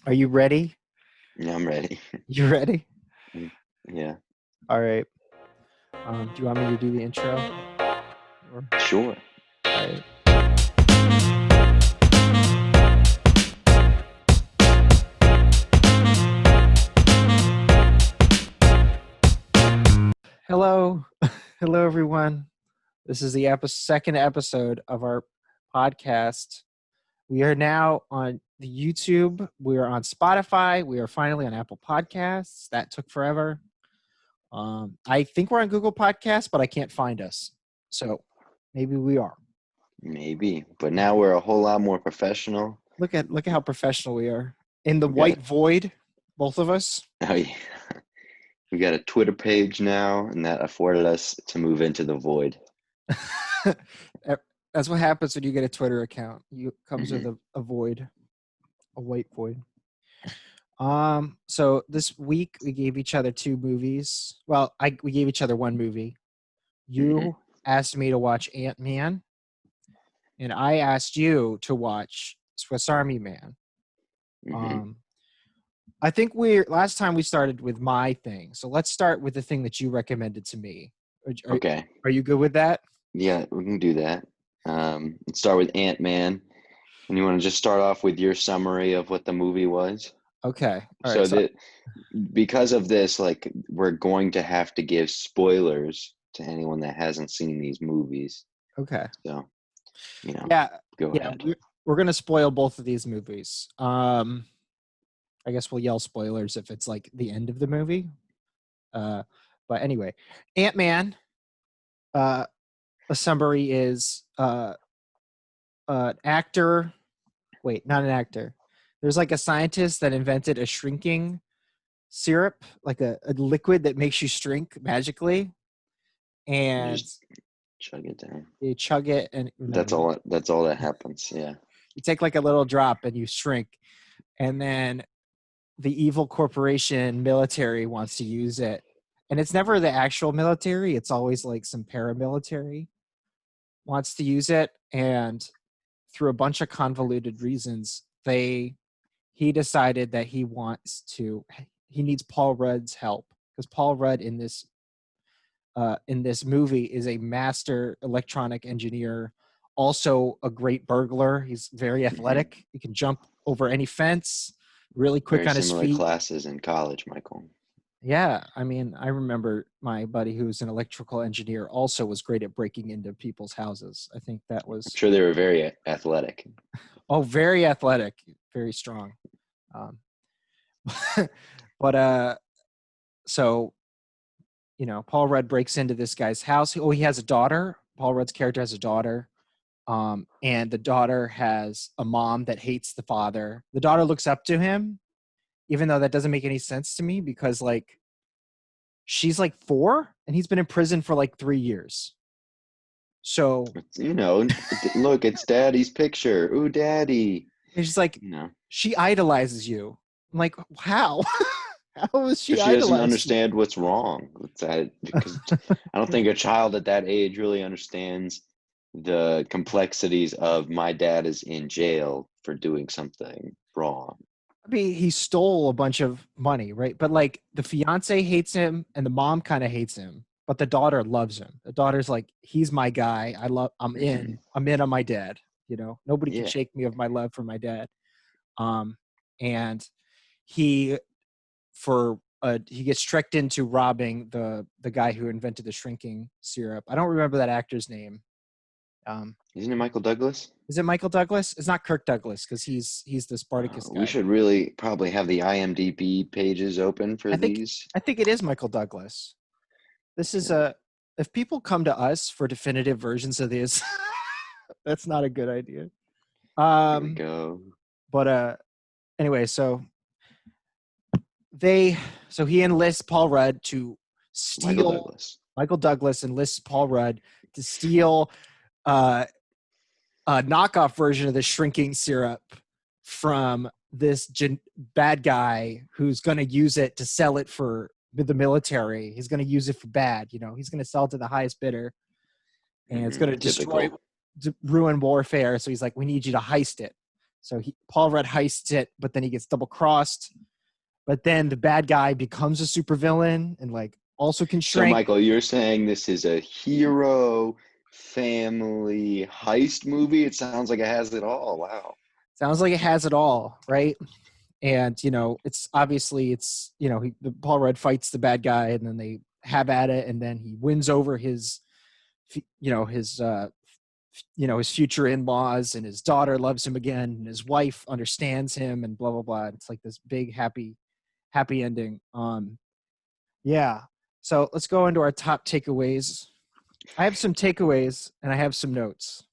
Are you ready? Yeah, I'm ready. You ready? Mm, Yeah, All right. Do you want me to do the intro? Or sure. all right. Hello, hello everyone. This is the second episode of our podcast. We are now on the YouTube. We are on Spotify. We are finally on Apple Podcasts. That took forever. I think we're on Google Podcasts, but I can't find us. So maybe we are. Maybe. But now we're a whole lot more professional. Look at how professional we are. In the We got white void, both of us. oh yeah. We got a Twitter page now, and that afforded us to move into the void. That's what happens when you get a Twitter account. You comes with hmm a void, a white void. So this week we gave each other two movies. Well, we gave each other one movie. hmm You asked me to watch Ant-Man, and I asked you to watch Swiss Army Man. hmm Um, I think we last time we started with my thing. So let's start with the thing that you recommended to me. Are, Okay. are you good with that? Yeah, we can do that. Let's start with Ant-Man. And you want to just start off with your summary of what the movie was? Okay. All right. So So that because of this, like we're going to have to give spoilers to anyone that hasn't seen these movies. okay. So, Yeah, go yeah, ahead. we're gonna spoil both of these movies. I guess we'll yell spoilers if it's like the end of the movie. Uh, but anyway, Ant Man. Uh, a summary is an actor. Wait, not an actor. There's like a scientist that invented a shrinking syrup, like a liquid that makes you shrink magically, You and just chug it down. you chug it, and no, That's all. That's all that happens. Yeah. you take like a little drop and you shrink, and then the evil corporation military wants to use it. And it's never the actual military, it's always like some paramilitary wants to use it. And through a bunch of convoluted reasons, he decided that he needs Paul Rudd's help because Paul Rudd in this movie is a master electronic engineer, also a great burglar. He's very hmm athletic. He can jump over any fence, really quick Very on his similar feet. classes in college, Michael. Yeah, I mean, I remember my buddy who was an electrical engineer also was great at breaking into people's houses. I think that I'm was sure they were very athletic. very athletic, very strong. Um, but so Paul Rudd breaks into this guy's house. Oh, he has a daughter. Paul Rudd's character has a daughter. And the daughter has a mom that hates the father. The daughter looks up to him, even though that doesn't make any sense to me because like she's like 4 and he's been in prison for like 3 years. So Look, it's Daddy's picture. Ooh, Daddy. it's just like You know, she idolizes you. I'm like, how? How is she because she doesn't idolized you? understand what's wrong with that. Because I don't think a child at that age really understands the complexities of my dad is in jail for doing something wrong. I mean, he stole a bunch of money, right? But like the fiance hates him and the mom kind of hates him, but the daughter loves him. The daughter's like, he's my guy. I'm hmm in. I'm in on my dad. Nobody can Yeah. shake me of my love for my dad. Um, and he he gets tricked into robbing the guy who invented the shrinking syrup. I don't remember that actor's name. Um, Isn't it Michael Douglas? is it Michael Douglas? It's not Kirk Douglas because he's the Spartacus We guy. should really probably have the IMDb pages open for I think these. I think it is Michael Douglas. This is Yeah, a if people come to us for definitive versions of this, that's not a good idea. here we Um, go. but anyway, they so he enlists Paul Rudd to Michael steal Douglas. Michael Douglas enlists Paul Rudd to steal uh, a knockoff version of the shrinking syrup from this bad guy who's going to use it to sell it for the military. He's going to use it for bad. He's going to sell it to the highest bidder, and it's going to destroy, Typical. ruin warfare. So he's like, "We need you to heist it." So Paul Rudd heists it, but then he gets double crossed. But then the bad guy becomes a supervillain and like also can So, shrink. Michael, you're saying this is a hero family heist movie? It sounds like it has it all. Wow. Sounds like it has it all, right? And it's obviously Paul Rudd fights the bad guy, and then they have at it, and then he wins over his his future in-laws, and his daughter loves him again, and his wife understands him, and blah blah blah. It's like this big happy ending. Yeah. So let's go into our top takeaways. I have some takeaways and I have some notes.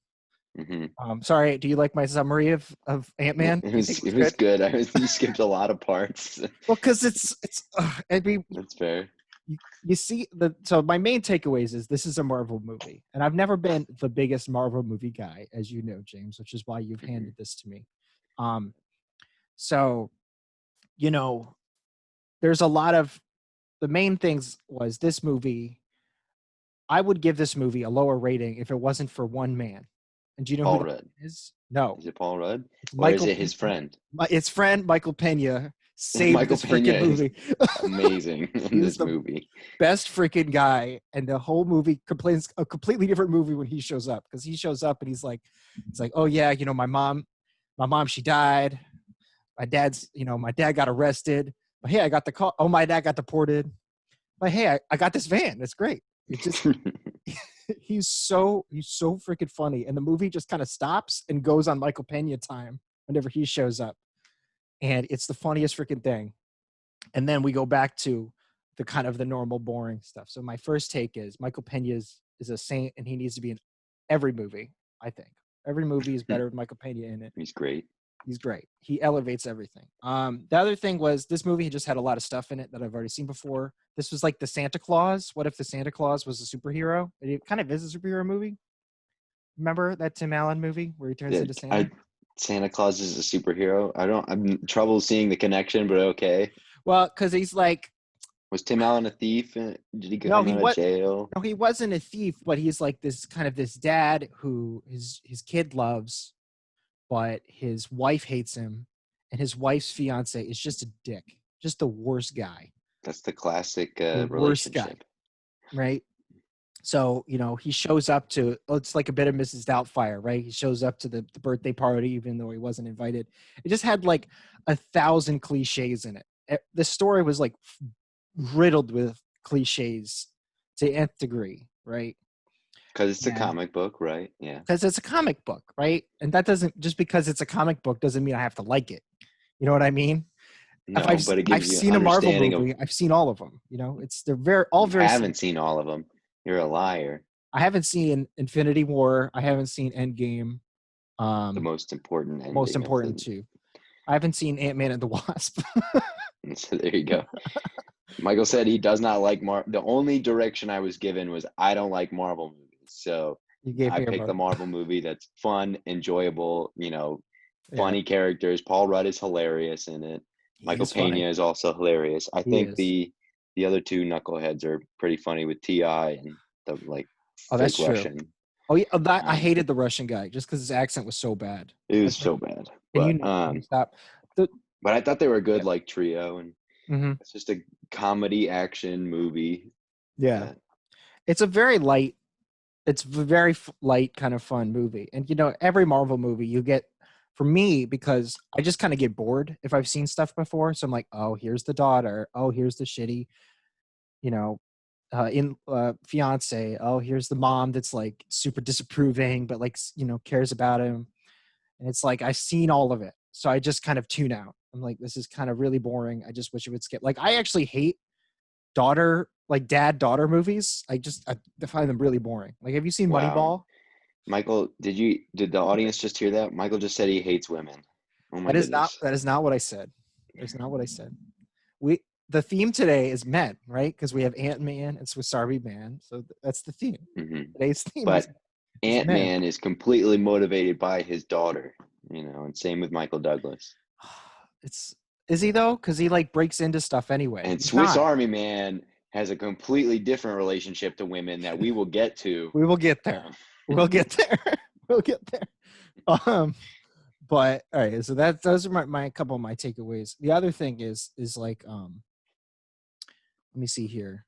Sorry, do you like my summary of Ant-Man? It was good. You skipped a lot of parts. Well, because it's That's fair. you see so my main takeaways is this is a Marvel movie, and I've never been the biggest Marvel movie guy, as you know, James, which is why you've handed this to me. So there's a lot of the main things was this movie. I would give this movie a lower rating if it wasn't for one man. And do you know Paul who Rudd is? No. Is it Paul Rudd? It's Or is Michael it his friend? His friend Michael Pena saved Michael this freaking Pena movie. Amazing in this movie. Best freaking guy, and the whole movie complains a completely different movie when he shows up, because he shows up and he's like, oh yeah, my mom, she died. My dad got arrested. But hey, I got the call. Oh, my dad got deported. But hey, I got this van. It's great. It's just he's so freaking funny, and the movie just kind of stops and goes on Michael Pena time whenever he shows up, and it's the funniest freaking thing. And then we go back to the kind of the normal boring stuff. So my first take is Michael Pena is a saint, and he needs to be in every movie. I think every movie is better with Michael Pena in it. He's great. He's great. He elevates everything. The other thing was this movie just had a lot of stuff in it that I've already seen before. This was like the Santa Claus. What if the Santa Claus was a superhero? It kind of is a superhero movie. Remember that Tim Allen movie where he turns into Santa? Santa Claus is a superhero. I'm trouble seeing the connection, but okay. Well, because he's like. Was Tim Allen a thief? Did he come out of jail? No, he wasn't a thief, but he's like this dad who his kid loves, but his wife hates him, and his wife's fiance is just a dick, just the worst guy. That's the classic the relationship. Worst guy, right? So, he shows up to, it's like a bit of Mrs. Doubtfire, right? He shows up to the birthday party, even though he wasn't invited. It just had like 1,000 cliches in it. The story was like riddled with cliches to nth degree, right? Because it's a comic book, right? Yeah. Because it's a comic book, right? And that doesn't, just because it's a comic book doesn't mean I have to like it. You know what I mean? No, but it gives you seen a Marvel movie. of, I've seen all of them. They're all very. I haven't seen all of them. You're a liar. I haven't seen Infinity War. I haven't seen Endgame. The most important. Most important too. I haven't seen Ant-Man and the Wasp. So there you go. Michael said he does not like Marvel. The only direction I was given was I don't like Marvel movies. So I picked the Marvel movie that's fun, enjoyable, funny characters. Paul Rudd is hilarious in it. Michael Pena is also hilarious. I think the other two knuckleheads are pretty funny with T.I. and the that's Russian. True. Oh yeah, I hated the Russian guy just because his accent was so bad. It was so bad. But, stop. But I thought they were a good trio, and it's just a comedy action movie. Yeah, it's a very light. It's a very light kind of fun movie, and every Marvel movie you get. For me, because I just kind of get bored if I've seen stuff before. So I'm like, oh, here's the daughter. Oh, here's the shitty, fiance. Oh, here's the mom that's like super disapproving, but cares about him. And it's like, I've seen all of it. So I just kind of tune out. I'm like, this is kind of really boring. I just wish it would skip. I actually hate dad-daughter movies. I find them really boring. Have you seen Moneyball? Michael, did the audience just hear that? Michael just said he hates women. Oh my goodness. That is not what I said. That's not what I said. The theme today is men, right? Because we have Ant-Man and Swiss Man. So that's the theme. Mm-hmm. Today's theme but Ant-Man is completely motivated by his daughter, and same with Michael Douglas. Is he though? Because he breaks into stuff anyway. And Swiss Army Man has a completely different relationship to women that we will get to. We will get there. We'll get there. We'll get there. But all right, so those are my couple of my takeaways. The other thing is like let me see here.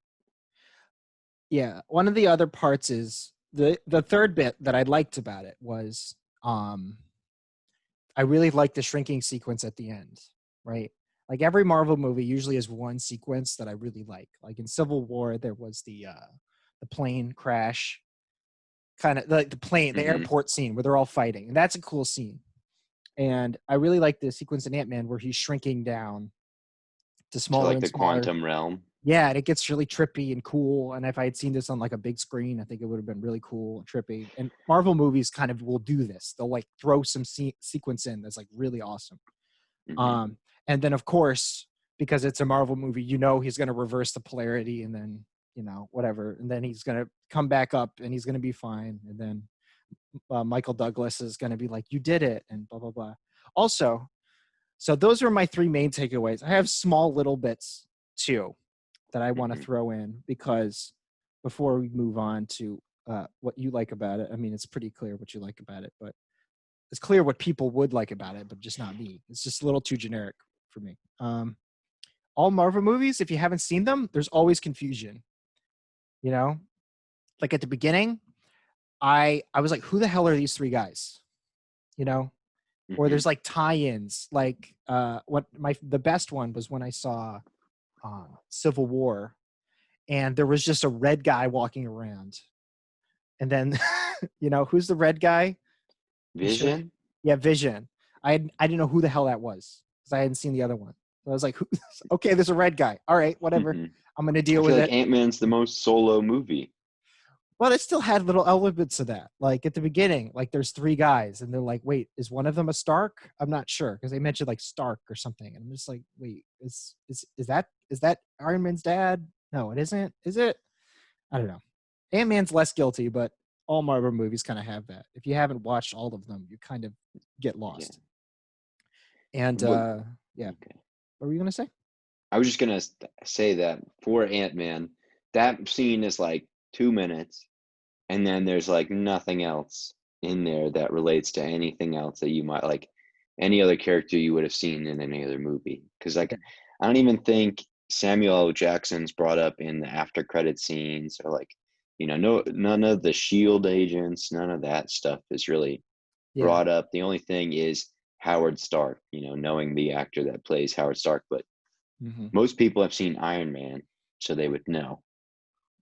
Yeah, one of the other parts is the third bit that I liked about it was I really liked the shrinking sequence at the end, right? Like every Marvel movie usually has one sequence that I really like. Like in Civil War, there was the plane crash, kind of like the airport scene where they're all fighting, and that's a cool scene. And I really like the sequence in Ant-Man where he's shrinking down to To smaller like and the smaller. quantum realm. Yeah, and it gets really trippy and cool. And if I had seen this on like a big screen, I think it would have been really cool and trippy. And Marvel movies kind of will do this. They'll like throw some sequence in that's like really awesome. Mm-hmm. And then of course, because it's a Marvel movie, you know he's going to reverse the polarity and then, you know, whatever. And then he's going to come back up and he's going to be fine. And then Michael Douglas is going to be like, you did it, and blah, blah, blah. Also, so those are my three main takeaways. I have small little bits too that I want to throw in because before we move on to what you like about it, I mean, it's pretty clear what you like about it, but it's clear what people would like about it, but just not me. It's just a little too generic for me. All Marvel movies, if you haven't seen them, there's always confusion. You know, like at the beginning, I was like, who the hell are these three guys? You know, or there's like tie-ins. Like what the best one was when I saw Civil War, and there was just a red guy walking around, and then you know who's the red guy? Vision. Yeah, Vision. I didn't know who the hell that was because I hadn't seen the other one. So I was like, okay, there's a red guy. All right, whatever. I'm gonna deal I feel with like it. Ant-Man's the most solo movie. Well, it still had little elements of that. Like at the beginning, like there's three guys, and they're like, "Wait, is one of them a Stark?" I'm not sure because they mentioned like Stark or something, and I'm just like, "Wait, is that Iron Man's dad? No, it isn't. Is it? I don't know." Ant-Man's less guilty, but all Marvel movies kind of have that. If you haven't watched all of them, you kind of get lost. Yeah. And yeah, Okay. what were you gonna say? I was just gonna say that for Ant-Man, that scene is like 2 minutes, and then there's like nothing else in there that relates to anything else that you might like any other character you would have seen in any other movie. Because like I don't even think Samuel L. Jackson's brought up in the after credit scenes or like none of the Shield agents, none of that stuff is really Yeah, brought up. The only thing is Howard Stark, knowing the actor that plays Howard Stark, but most people have seen Iron Man, so they would know.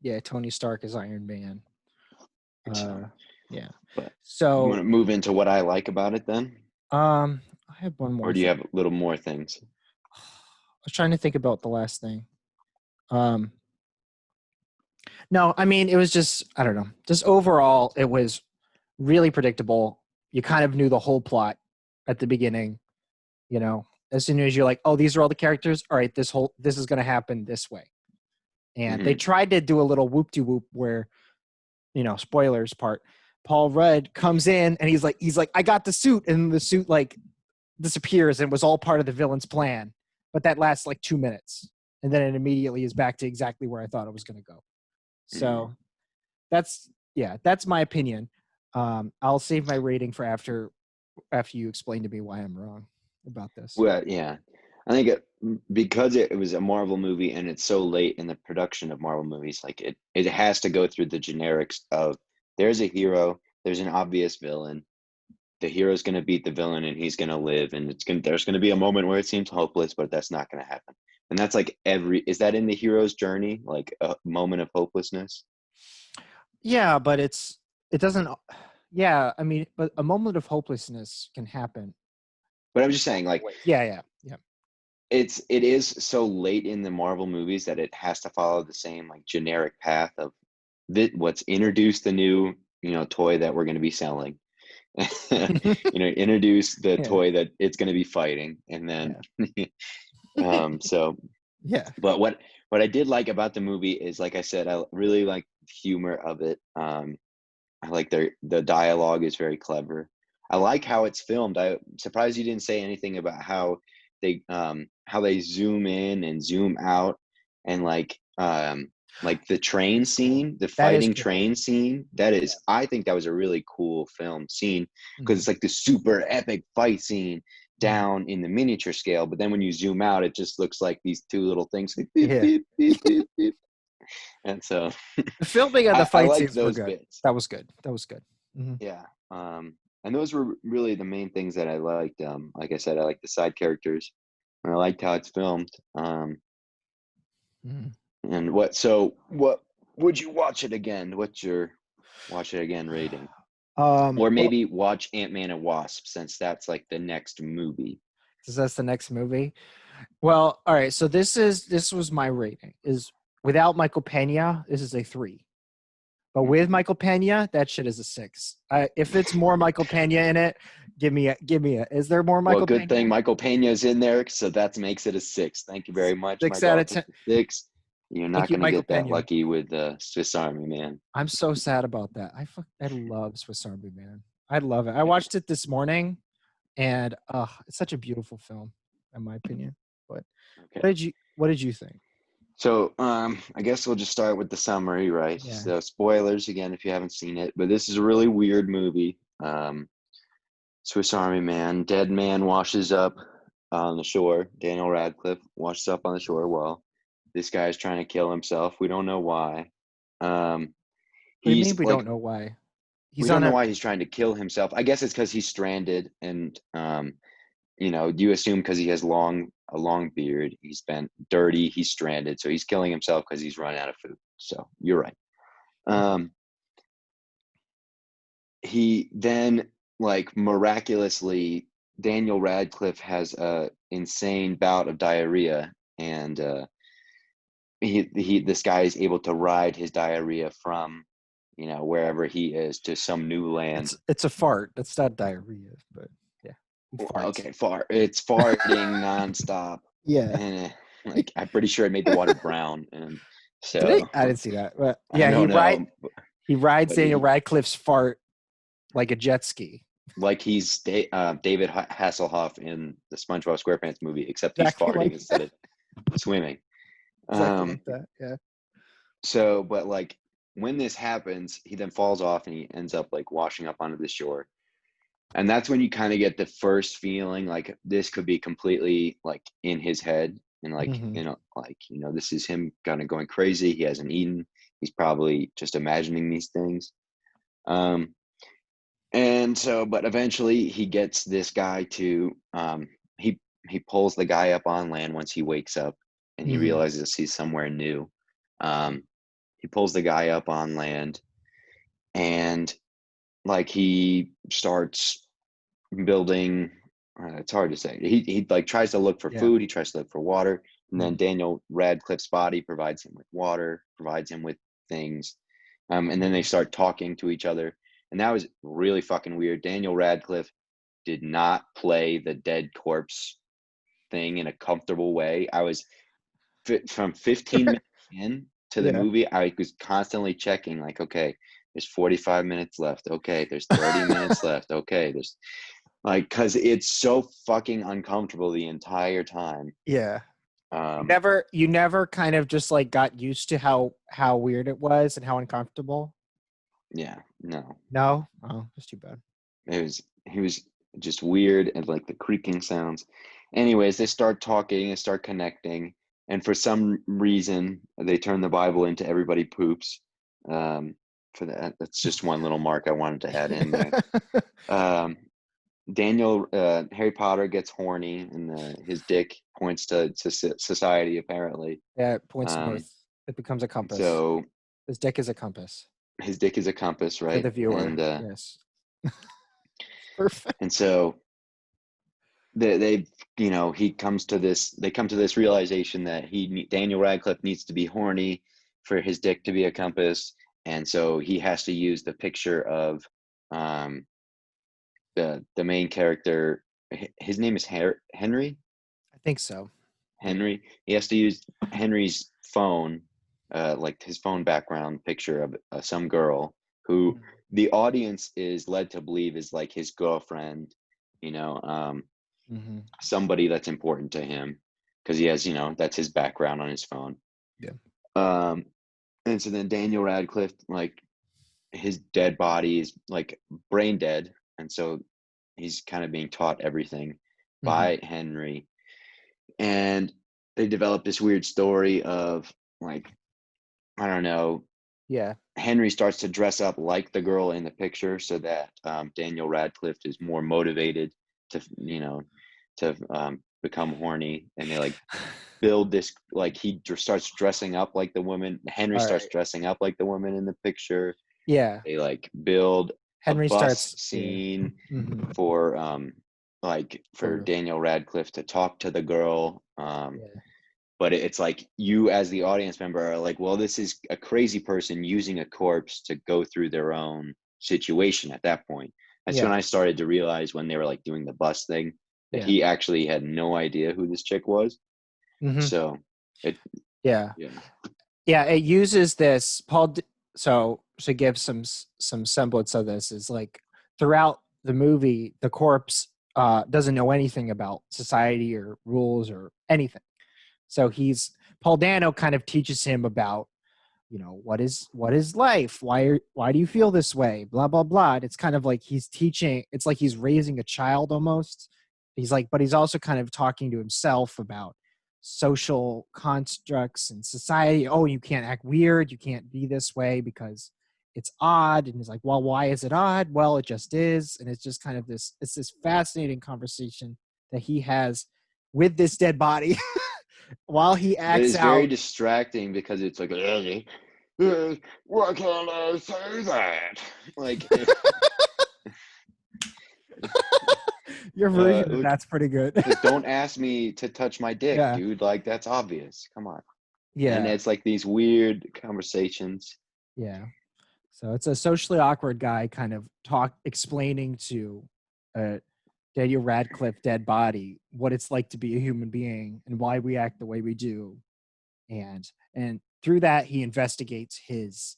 yeah. Tony Stark is Iron Man. So, Yeah. but you want So, to move into what I like about it then? I have one Or more do you thing. have a little more things? I was trying to think about the last thing. Um, no, I mean, it was just, I don't know, just overall, it was really predictable. You kind of knew the whole plot at the beginning, you know, as soon as you're like, oh, these are all the characters. All right, this is going to happen this way. And they tried to do a little whoop de whoop where, spoilers part, Paul Rudd comes in and he's like, I got the suit. And the suit like disappears and was all part of the villain's plan. But that lasts like 2 minutes. And then it immediately is back to exactly where I thought it was going to go. So that's my opinion. I'll save my rating for after you explain to me why I'm wrong about this. Well, yeah. I think because it was a Marvel movie and it's so late in the production of Marvel movies, like it has to go through the generics of there's a hero, there's an obvious villain, the hero's going to beat the villain and he's going to live, and there's going to be a moment where it seems hopeless, but that's not going to happen. And that's like is that in the hero's journey, like a moment of hopelessness? Yeah, but it doesn't. Yeah, I mean, but a moment of hopelessness can happen. But I'm just saying, like, yeah. it is so late in the Marvel movies that it has to follow the same like generic path of what's introduced the new toy that we're going to be selling. Introduce the toy that it's going to be fighting, and then so yeah. But what I did like about the movie is, like I said, I really like the humor of it. I like the dialogue is very clever. I like how it's filmed. I'm surprised you didn't say anything about how they zoom in and zoom out, and like Like the train scene, the That is fighting cool. train scene, that is, I think that was a really cool film scene because Mhm. it's like the super epic fight scene Mhm. down in the miniature scale. But then when you zoom out, it just looks like these two little things, like beep, Yeah. beep, beep, beep, beep. And so The filming of the I fight like scenes were those good. bits. That was good. That was good. Yeah. And those were really the main things that I liked. Like I said, I like the side characters and I liked how it's filmed. Mhm. And what would you watch it again? What's your watch it again rating? Or Well, maybe watch Ant-Man and Wasp since that's like the next movie. because that's the next movie. Well, all right. So this was my rating. Is without Michael Pena, this is a 3. But with Mhm. Michael Pena, that shit is a 6. If it's more Michael Pena in it, give me a. Is there more Well, Michael good thing Pena? Michael Pena's in there, so that makes it a 6. Thank you very much, my 6 out of dog, 10. for 6. You're Thank not you, going to Michael get that Pena. lucky with Swiss Army Man. I'm so sad about that. I love Swiss Army Man. I love it. I watched it this morning, and it's such a beautiful film, in my opinion. But Okay. what did you think? So, I guess we'll just start with the summary, right? Yeah. So, spoilers again if you haven't seen it, but this is a really weird movie. Swiss Army Man, dead man washes up on the shore. Daniel Radcliffe washes up on the shore. Well, this guy is trying to kill himself. We don't know why. Um, What do you he's mean we like, don't know why? we He's don't on know a why he's trying to kill himself. I guess it's because he's stranded, and you assume because he has a long beard, he's been dirty, he's stranded, so he's killing himself because he's run out of food. So you're right. okay. Um, he then like miraculously Daniel Radcliffe has a insane bout of diarrhea, and he this guy is able to ride his diarrhea from wherever he is to some new land. It's a fart. That's not diarrhea, but yeah, he farts. Okay, it's farting nonstop, Yeah. and like I'm pretty sure it made the water brown, and Did it? so I didn't see that. But I yeah, don't know, he rides but Daniel Radcliffe's fart like a jet ski. like he's David Hasselhoff in the SpongeBob SquarePants movie, except he's Exactly farting like instead of swimming. exactly Um, like that. Yeah. so, but like when this happens, he then falls off and he ends up like washing up onto the shore. And that's when you kind of get the first feeling like this could be completely like in his head. And like, Hmm. this is him kind of going crazy. He hasn't eaten. He's probably just imagining these things. Um, and so, but eventually he gets this guy to, he pulls the guy up on land once he wakes up and he Hmm. realizes he's somewhere new. Um, he pulls the guy up on land and like he starts building. It's hard to say. He like tries to look for Yeah. food. He tries to look for water, and then Mhm. Daniel Radcliffe's body provides him with water, provides him with things, and then they Mhm. start talking to each other. And that was really fucking weird. Daniel Radcliffe did not play the dead corpse thing in a comfortable way. I was from 15 minutes in to the Yeah. movie. I was constantly checking, like, okay, there's 45 minutes left. Okay, there's 30 minutes left. Okay, there's like, cause it's so fucking uncomfortable the entire time. Yeah. Um, You never kind of just like got used to how weird it was and how uncomfortable. yeah, no, No? Oh, that's too bad. he was just weird and like the creaking sounds. Anyways, they start talking and start connecting, and for some reason they turn the Bible into everybody poops. For that's just one little mark I wanted to add in there. Um, Harry Potter gets horny, and his dick points to society apparently. Yeah, it points Um, north. It becomes a compass. so His dick is a compass his dick is a compass, for right? the viewer. And Yes. Perfect. so they he comes to this. They come to this realization that Daniel Radcliffe needs to be horny for his dick to be a compass, and so he has to use the picture of um, the main character. His name is Henry. I think so. Yeah. Henry. He has to use Henry's phone, like his phone background picture of some girl who Mhm. the audience is led to believe is like his girlfriend, you know, Mhm. somebody that's important to him because he has, that's his background on his phone. Yeah. Um, And so then Daniel Radcliffe, like his dead body is like brain dead, and so he's kind of being taught everything by Henry. And they develop this weird story of like, I don't know. Yeah. Henry starts to dress up like the girl in the picture so that Daniel Radcliffe is more motivated to, to become horny. And they like build this, like starts dressing up like the woman. Henry All starts right. dressing up like the woman in the picture. Yeah. They like build a Henry bus starts. Yeah. scene for for Daniel Radcliffe to talk to the girl. Yeah. But it's like you as the audience member are like, well, this is a crazy person using a corpse to go through their own situation at that point. That's when Yeah. I started to realize, when they were like doing the bus thing, that Yeah. he actually had no idea who this chick was. So Yeah. yeah. Yeah, it uses this so to give some semblance of this is like throughout the movie the corpse doesn't know anything about society or rules or anything. So Paul Dano kind of teaches him about, what is life, why do you feel this way, blah blah blah. And it's kind of like it's like he's raising a child almost. He's like, but he's also kind of talking to himself about social constructs and society. Oh, you can't act weird, you can't be this way because it's odd. And he's like, well, why is it odd? Well, it just is. And it's just kind of this fascinating conversation that he has with this dead body while he But acts it's very out. distracting because it's like, why can't I say that? Like, Your version of that's pretty good. like, don't ask me to touch my dick, Yeah. dude. Like, that's obvious. Come on. And Yeah. it's like these weird conversations. Yeah. So it's a socially awkward guy kind of explaining to Daniel Radcliffe dead body what it's like to be a human being and why we act the way we do. And through that he investigates his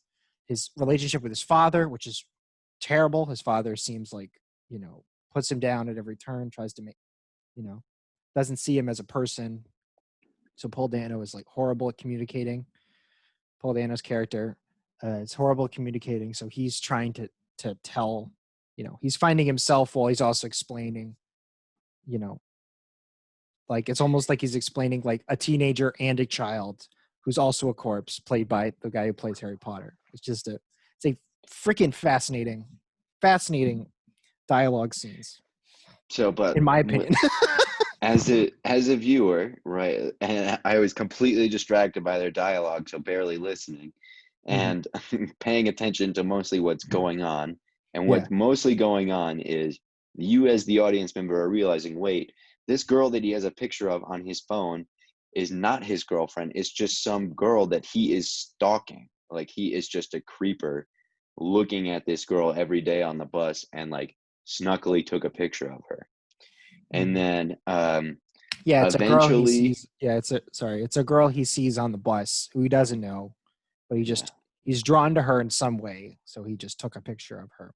relationship with his father, which is terrible. His father seems like, puts him down at every turn, tries to make, doesn't see him as a person. So Paul Dano is like horrible at communicating. Paul Dano's character is horrible at communicating. So he's trying to tell, he's finding himself while he's also explaining, like it's almost like he's explaining like a teenager and a child who's also a corpse, played by the guy who plays Harry Potter. It's a freaking fascinating dialogue scenes. So, but in my opinion. as a viewer, right, and I was completely distracted by their dialogue, so barely listening and paying attention to mostly what's going on. And what's mostly going on is you as the audience member are realizing, wait, this girl that he has a picture of on his phone is not his girlfriend. It's just some girl that he is stalking. Like, he is just a creeper looking at this girl every day on the bus and like snuckily took a picture of her. And then it's a girl he eventually sees. It's a girl he sees on the bus who he doesn't know, but he's drawn to her in some way, so he just took a picture of her.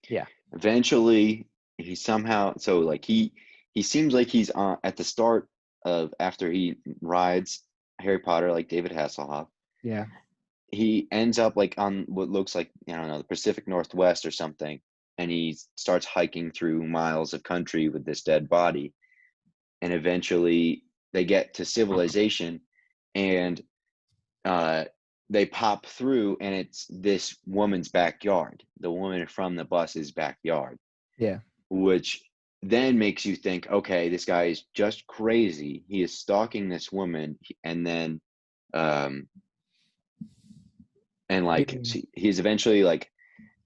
Yeah. Eventually he somehow, so like he seems like he's on at the start of, after he rides Harry Potter like David Hasselhoff. Yeah. He ends up like on what looks like, I don't know, the Pacific Northwest or something, and he starts hiking through miles of country with this dead body. And eventually they get to civilization, and they pop through, and it's this woman's backyard, the woman from the bus's backyard. Yeah. Which then makes you think, okay, this guy is just crazy. He is stalking this woman, and then and like he's eventually like,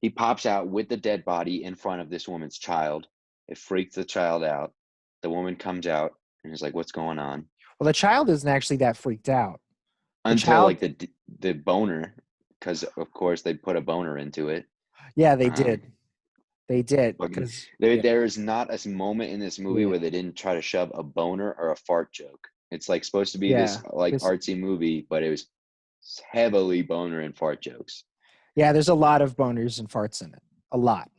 he pops out with the dead body in front of this woman's child. It freaks the child out. The woman comes out and is like, what's going on? Well, the child isn't actually that freaked out. Until like the boner, because of course they put a boner into it. Yeah, they did. They did, because there is not a moment in this movie where they didn't try to shove a boner or a fart joke. It's like supposed to be this like artsy movie, but it was heavily boner and fart jokes. Yeah, there's a lot of boners and farts in it. A lot.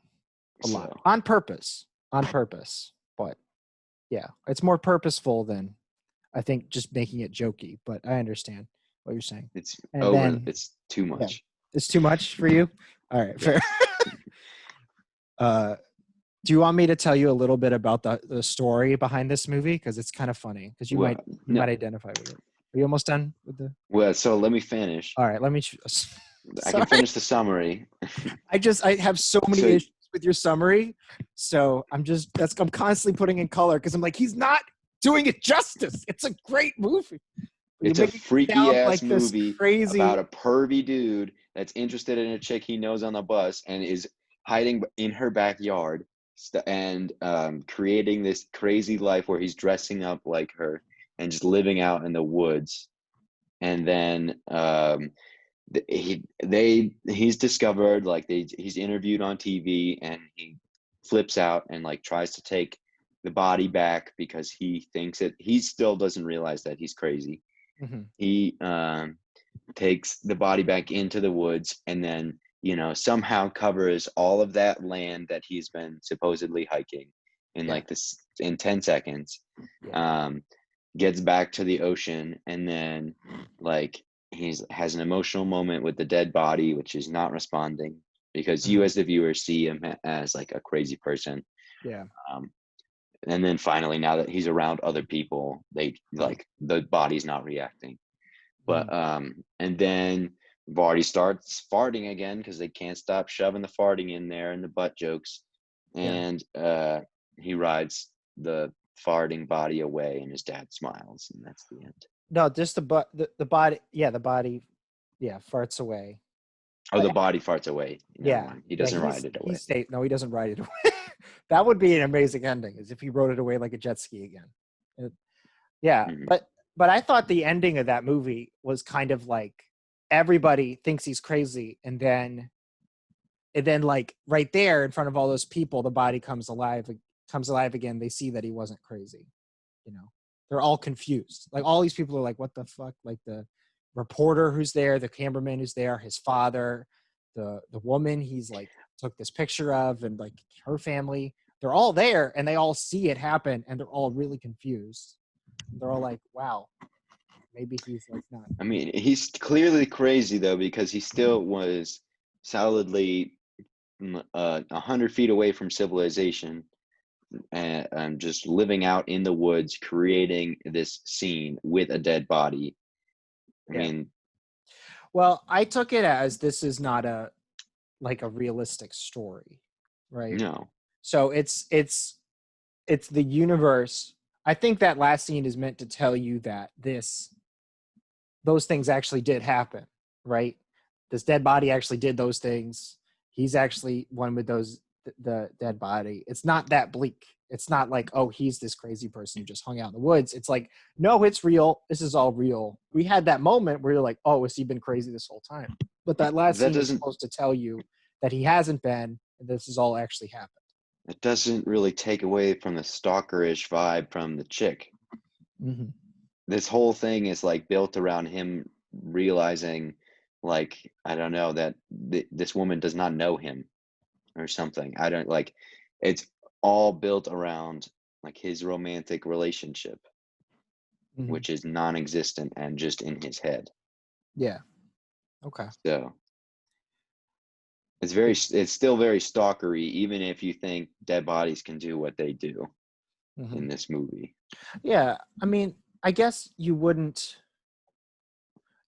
On purpose. But yeah, it's more purposeful than, I think, just making it jokey, but I understand. what you're saying. It's And then it's too yeah, much. it's too much for you. All right, Yeah. fair. Do you want me to tell you a little bit about the story behind this movie? Because it's kind of funny. Because you Well, might identify with it. Are you almost done with the? well, so let me finish. All right, let me. I can Sorry, finish the summary. I have so many So issues with your summary, so I'm constantly putting in color because I'm like, he's not doing it justice. It's a great movie. But you're it's a making it freaky sound ass like this movie crazy. about a pervy dude that's interested in a chick he knows on the bus and is hiding in her backyard and creating this crazy life where he's dressing up like her and just living out in the woods. And then he's discovered, like, he's interviewed on TV, and he flips out and like tries to take the body back because he thinks he still doesn't realize that he's crazy. Mm-hmm. He takes the body back into the woods, and then somehow covers all of that land that he's been supposedly hiking in like this in 10 seconds. Gets back to the ocean, and then like has an emotional moment with the dead body, which is not responding because you as the viewer see him as like a crazy person. And then finally, now that he's around other people, they like the body's not reacting. But and then Vardy starts farting again because they can't stop shoving the farting in there and the butt jokes. And he rides the farting body away, and his dad smiles, and that's the end. No, just the body. Yeah, the body. Yeah, farts away. Oh, the body farts away. Never mind. He doesn't ride it away. No, he doesn't ride it away. That would be an amazing ending, is if he rode it away like a jet ski again. But I thought the ending of that movie was kind of like everybody thinks he's crazy, and then like right there in front of all those people, the body comes alive again. They see that he wasn't crazy. They're all confused. Like all these people are like, what the fuck? Like the reporter who's there, the cameraman who's there, his father, the woman he's like took this picture of, and like her family. They're all there, and they all see it happen, and they're all really confused. They're all like, wow, maybe he's like not. I mean, he's clearly crazy though, because he still was solidly 100 feet away from civilization, and just living out in the woods, creating this scene with a dead body. I mean, well, I took it as this is not a realistic story, right? no. So it's the universe. I think that last scene is meant to tell you that those things actually did happen, right? This dead body actually did those things. He's actually one with the dead body. It's not that bleak. It's not like, oh, he's this crazy person who just hung out in the woods. It's like, no, it's real. This is all real. We had that moment where you're like, oh, has he been crazy this whole time? But that last scene is supposed to tell you that he hasn't been, and this has all actually happened. It doesn't really take away from the stalkerish vibe from the chick. Mm-hmm. This whole thing is like built around him realizing, like, I don't know, that this woman does not know him or something. I don't like. It's all built around like his romantic relationship, which is non-existent and just in his head. Yeah. Okay. So it's still very stalkery, even if you think dead bodies can do what they do in this movie. Yeah, I mean, I guess you wouldn't.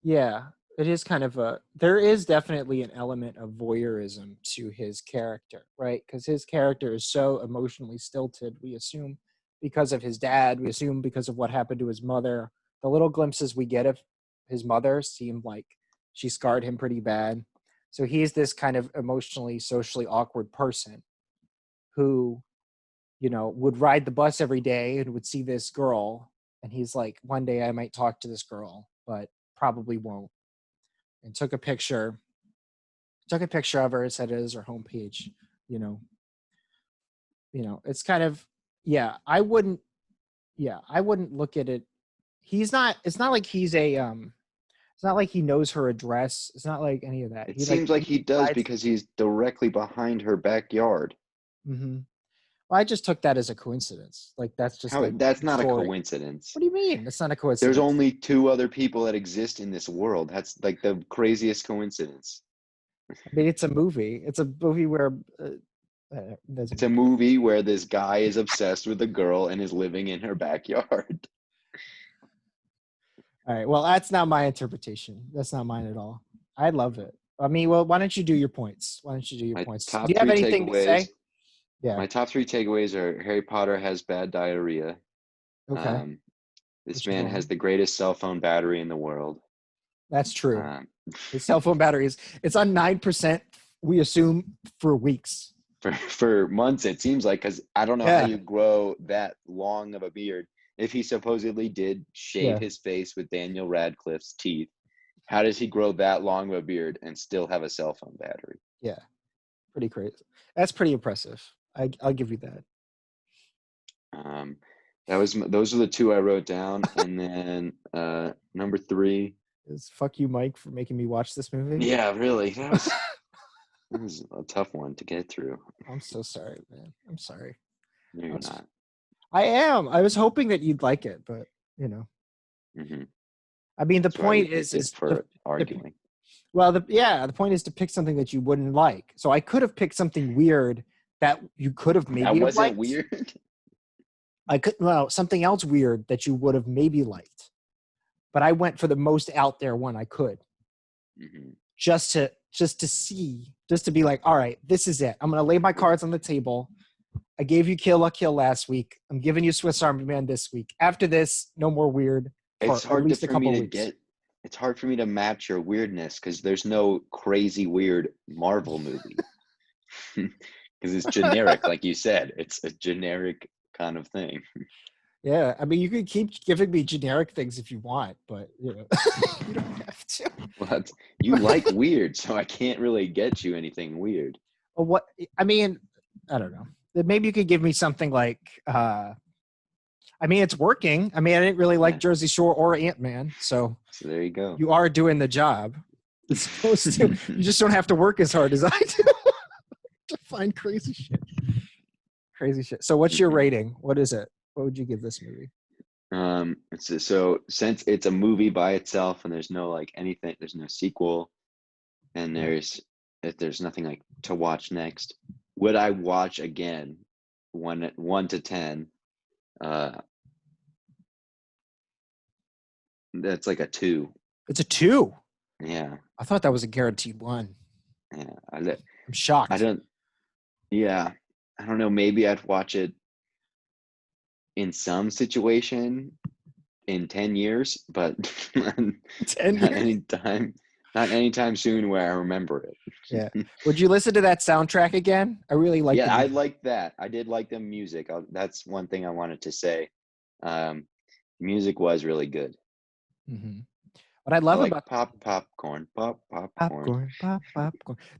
Yeah, it is kind of there is definitely an element of voyeurism to his character, right? Because his character is so emotionally stilted, we assume, because of his dad, we assume because of what happened to his mother. The little glimpses we get of his mother seem like she scarred him pretty bad. So he's this kind of emotionally, socially awkward person who, would ride the bus every day and would see this girl. And he's like, one day I might talk to this girl, but probably won't. And took a picture of her, said it is her homepage, it's kind of, I wouldn't look at it. It's not like he's it's not like he knows her address. It's not like any of that. It seems like he does because he's directly behind her backyard. Mm-hmm. Well, I just took that as a coincidence. Like that's just like That's not story. a coincidence. What do you mean? It's not a coincidence. There's only 2 other people that exist in this world. That's like the craziest coincidence. I mean, it's a movie. It's a movie where it's a movie where this guy is obsessed with a girl and is living in her backyard. All right. Well, that's not my interpretation. That's not mine at all. I love it. I mean, well, why don't you do your points? Why don't you do your points? Do you have anything to say? Yeah. My top 3 takeaways are Harry Potter has bad diarrhea. Okay. This man has the greatest cell phone battery in the world. That's true. His cell phone battery it's on 9%, we assume, for weeks. For months, it seems like, because I don't know how you grow that long of a beard. If he supposedly did shave his face with Daniel Radcliffe's teeth, how does he grow that long of a beard and still have a cell phone battery? Yeah. Pretty crazy. That's pretty impressive. I'll give you that. Those are the 2 I wrote down, and then number 3 is fuck you, Mike, for making me watch this movie. Yeah, really, that was a tough one to get through. I'm so sorry, man. I'm sorry. No, you're not. I am. I was hoping that you'd like it, but you know. Mm-hmm. I mean, the point is for arguing. The point is to pick something that you wouldn't like. So I could have picked something weird that you could have maybe liked. That wasn't weird. Something else weird that you would have maybe liked. But I went for the most out there one I could. Mm-hmm. Just to be like, all right, this is it. I'm going to lay my cards on the table. I gave you Kill la Kill last week. I'm giving you Swiss Army Man this week. After this, no more weird. It's hard it's hard for me to match your weirdness because there's no crazy weird Marvel movie. Because it's generic, like you said. It's a generic kind of thing. Yeah, I mean, you can keep giving me generic things if you want, but you know, you don't have to. Well, you like weird, so I can't really get you anything weird. Well, what I mean, I don't know. Maybe you could give me something like. I mean, it's working. I mean, I didn't really like Jersey Shore or Ant-Man, so there you go. You are doing the job. It's supposed to. You just don't have to work as hard as I do to find crazy shit. Crazy shit. So, what's your rating? What is it? What would you give this movie? So since it's a movie by itself and there's no anything, there's no sequel, and there's nothing like to watch next. Would I watch again? 1 to 10. That's like a 2. It's a 2. Yeah. I thought that was a guaranteed 1. Yeah. I'm shocked. I don't know. Maybe I'd watch it in some situation in 10 years, but 10 years? not anytime soon where I remember it. Yeah. Would you listen to that soundtrack again? I really like it. Yeah, I like that. I did like the music. That's one thing I wanted to say. Music was really good. Mm-hmm. What I love about popcorn.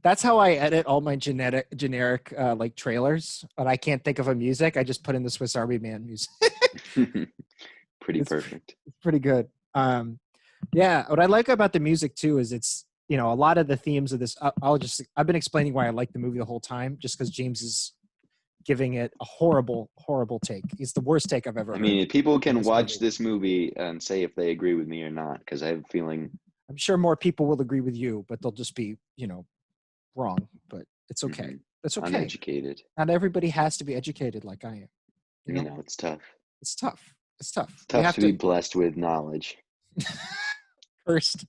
That's how I edit all my generic like trailers. But I can't think of a music. I just put in the Swiss Army Man music. Perfect. It's pretty good. Yeah. What I like about the music too is it's a lot of the themes of this. I've been explaining why I like the movie the whole time, just because James is giving it a horrible take. It's the worst take I've ever heard. I mean, people can watch this movie and say if they agree with me or not, because I have a feeling. I'm sure more people will agree with you, but they'll just be, wrong. But it's okay. Mm-hmm. It's okay. Uneducated. Not everybody has to be educated like I am. You know, it's tough. It's tough. It's tough. It's tough to be blessed with knowledge. Cursed.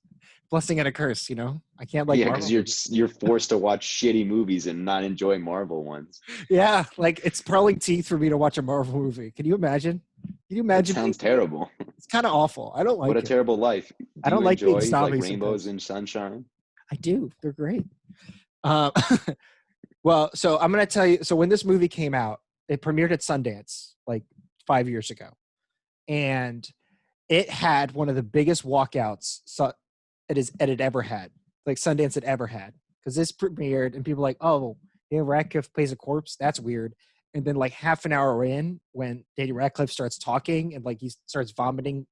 Blessing and a curse, I can't like. Yeah, because you're forced to watch shitty movies and not enjoy Marvel ones. Yeah, like it's pulling teeth for me to watch a Marvel movie. Can you imagine? That sounds terrible. It's kind of awful. I don't like it. What a terrible life. I don't like being snobby. Like rainbows and sunshine? I do. They're great. Well, so I'm going to tell you. So when this movie came out, it premiered at Sundance like 5 years ago. And it had one of the biggest walkouts it had ever had, like Sundance had ever had. Because this premiered and people were like, oh, Daniel Radcliffe plays a corpse? That's weird. And then like half an hour in, when Daniel Radcliffe starts talking and like he starts vomiting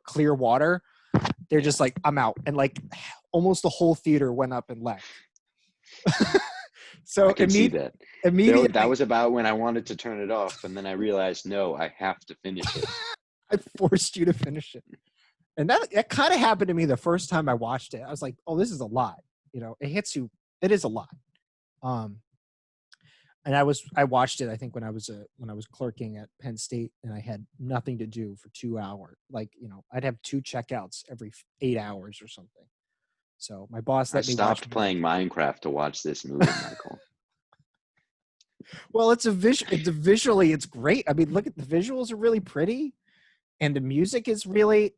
clear water, they're just like, I'm out. And like almost the whole theater went up and left. So I can see that. immediately, That was about when I wanted to turn it off, and then I realized, no, I have to finish it. I forced you to finish it. And that kind of happened to me the first time I watched it. I was like, oh, this is a lot. It hits you. It is a lot. And I watched it, I think when I was clerking at Penn State, and I had nothing to do for 2 hours. Like, I'd have 2 checkouts every 8 hours or something. So my boss let me watch. I stopped playing Minecraft to watch this movie, Michael. Well, visually, it's great. I mean, look at the visuals are really pretty, and the music is really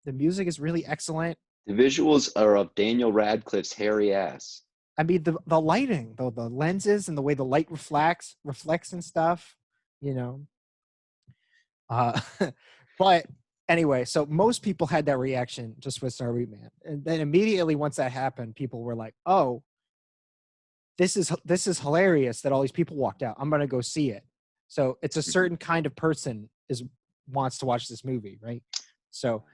excellent. The visuals are of Daniel Radcliffe's hairy ass. I mean, the lighting, the lenses, and the way the light reflects and stuff, But anyway, so most people had that reaction to Swiss Army Man, and then immediately once that happened, people were like, "Oh, this is hilarious that all these people walked out. I'm gonna go see it." So it's a certain kind of person wants to watch this movie, right? So,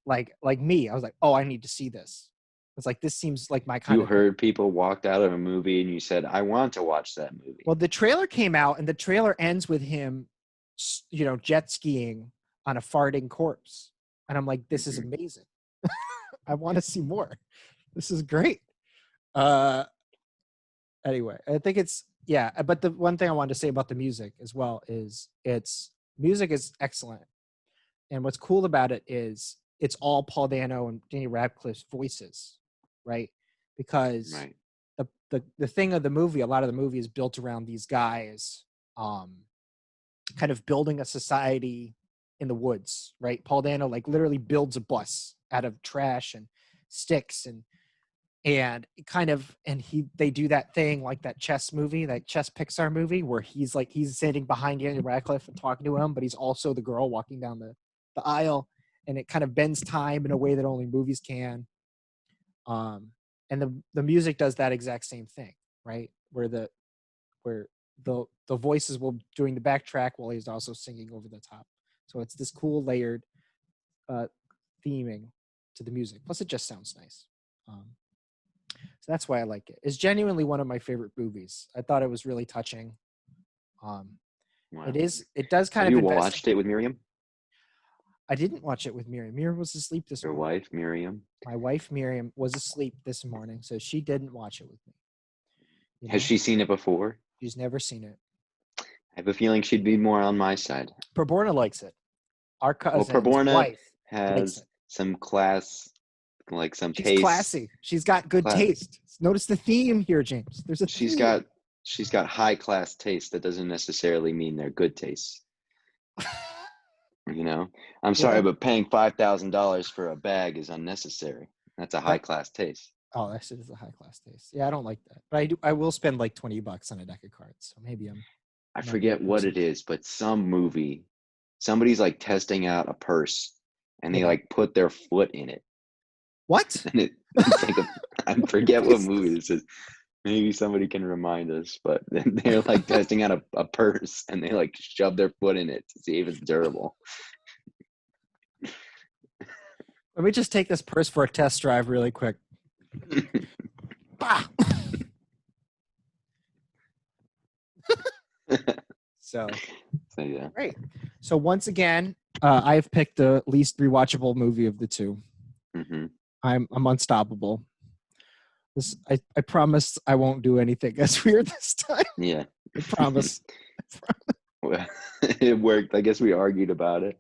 like me, I was like, "Oh, I need to see this." It's like, this seems like my kind of. You heard people walked out of a movie and you said, I want to watch that movie. Well, the trailer came out and the trailer ends with him, jet skiing on a farting corpse. And I'm like, this is amazing. I want to see more. This is great. Anyway, I think but the one thing I wanted to say about the music as well is music is excellent. And what's cool about it is it's all Paul Dano and Danny Radcliffe's voices. Right, because the thing of the movie, a lot of the movie is built around these guys, kind of building a society in the woods. Right, Paul Dano literally builds a bus out of trash and sticks and they do that thing like that chess Pixar movie where he's standing behind Daniel Radcliffe and talking to him, but he's also the girl walking down the aisle, and it kind of bends time in a way that only movies can. And the music does that exact same thing, right? Where the voices will doing the backtrack while he's also singing over the top. So it's this cool layered theming to the music. Plus, it just sounds nice. So that's why I like it. It's genuinely one of my favorite movies. I thought it was really touching. Wow. It does kind of. You watched it with Miriam? I didn't watch it with Miriam. Miriam was asleep this morning. Your wife, Miriam? My wife, Miriam, was asleep this morning, so she didn't watch it with me. Has she seen it before? She's never seen it. I have a feeling she'd be more on my side. Perborna likes it. Our cousin's Perborna wife has some class, some taste. She's classy. She's got good taste. Notice the theme here, James. There's a theme. She's got high class taste. That doesn't necessarily mean they're good tastes. I'm sorry, but paying $5,000 for a bag is unnecessary. That's a high class taste. Oh, that shit is a high class taste. Yeah, I don't like that, but I will spend like $20 on a deck of cards. So maybe I forget what it is, but some movie, somebody's testing out a purse, and they put their foot in it. What? And it's I forget what movie this is. Maybe somebody can remind us, but they're testing out a purse, and they shove their foot in it to see if it's durable. Let me just take this purse for a test drive really quick. Bah! So yeah. Great. So once again, I've picked the least rewatchable movie of the two. Mm-hmm. I'm unstoppable. I promise I won't do anything as weird this time. Yeah. I promise. Well, it worked. I guess we argued about it.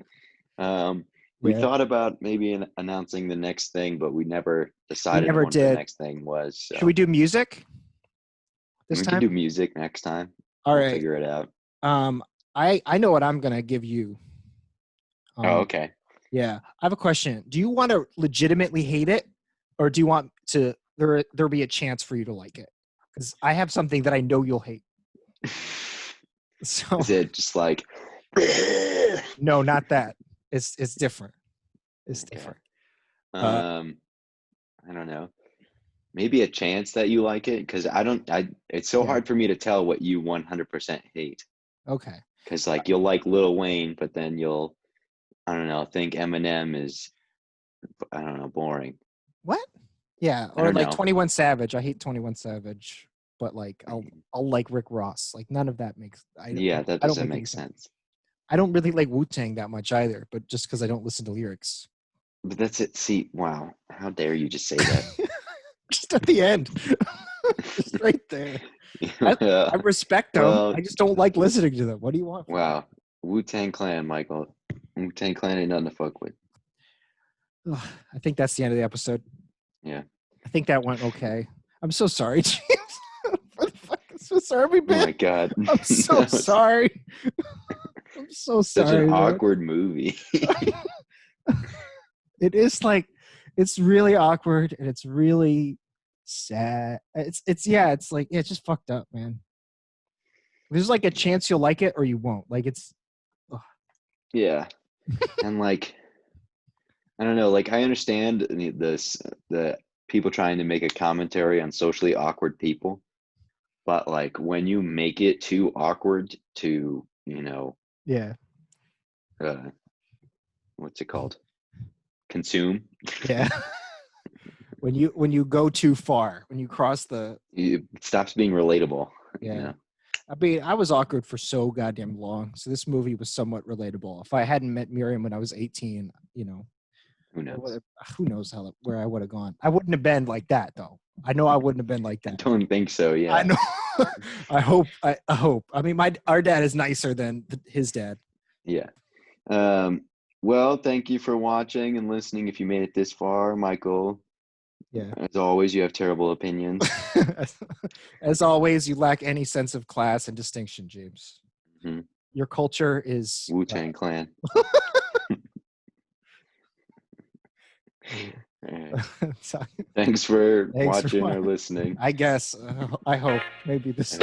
We thought about maybe announcing the next thing, but we never decided what the next thing was. So. Should we do music this time? We can do music next time. All right. Figure it out. I know what I'm going to give you. Okay. Yeah. I have a question. Do you want to legitimately hate it, or do you want to there be a chance for you to like it? Because I have something that I know you'll hate. So is it just No, not that. It's different. It's different. I don't know. Maybe a chance that you like it, because it's so hard for me to tell what you 100% hate. Okay. Because you'll like Lil Wayne, but then you'll, I don't know, think Eminem is, I don't know, boring. What? Yeah, or 21 Savage. I hate 21 Savage. but like I'll like Rick Ross. Like none of that makes that I don't doesn't make make sense. I don't really like Wu-Tang that much either, but just because I don't listen to lyrics. But that's it. See, wow, how dare you just say that? Just at the end, just right there. I respect them. Well, I just don't like listening to them. What do you want? Wow, Wu-Tang Clan, Michael. Wu-Tang Clan ain't nothing to fuck with. I think that's the end of the episode. Yeah. I think that went okay. I'm so sorry, James. I'm so sorry we been. Oh my god. I'm so sorry. I'm so sorry. Such an awkward movie. It is like, it's really awkward and it's really sad. It's like, it's just fucked up, man. There's like a chance you'll like it or you won't. Like it's. Ugh. Yeah. And like, I don't know, like I understand the people trying to make a commentary on socially awkward people, but like when you make it too awkward to, Yeah. What's it called? Consume. Yeah. when you go too far, when you cross it stops being relatable. Yeah. I mean, I was awkward for so goddamn long. So this movie was somewhat relatable. If I hadn't met Miriam when I was 18, Who knows? Who knows where I would have gone? I wouldn't have been like that, though. I know I wouldn't have been like that. I don't think so. Yeah. I know. I hope. I hope. I mean, our dad is nicer than his dad. Yeah. Well, thank you for watching and listening. If you made it this far, Michael. Yeah. As always, you have terrible opinions. As always, you lack any sense of class and distinction, James. Mm-hmm. Your culture is Wu-Tang Clan. Right. Thanks for watching or listening. I guess. I hope. Maybe this.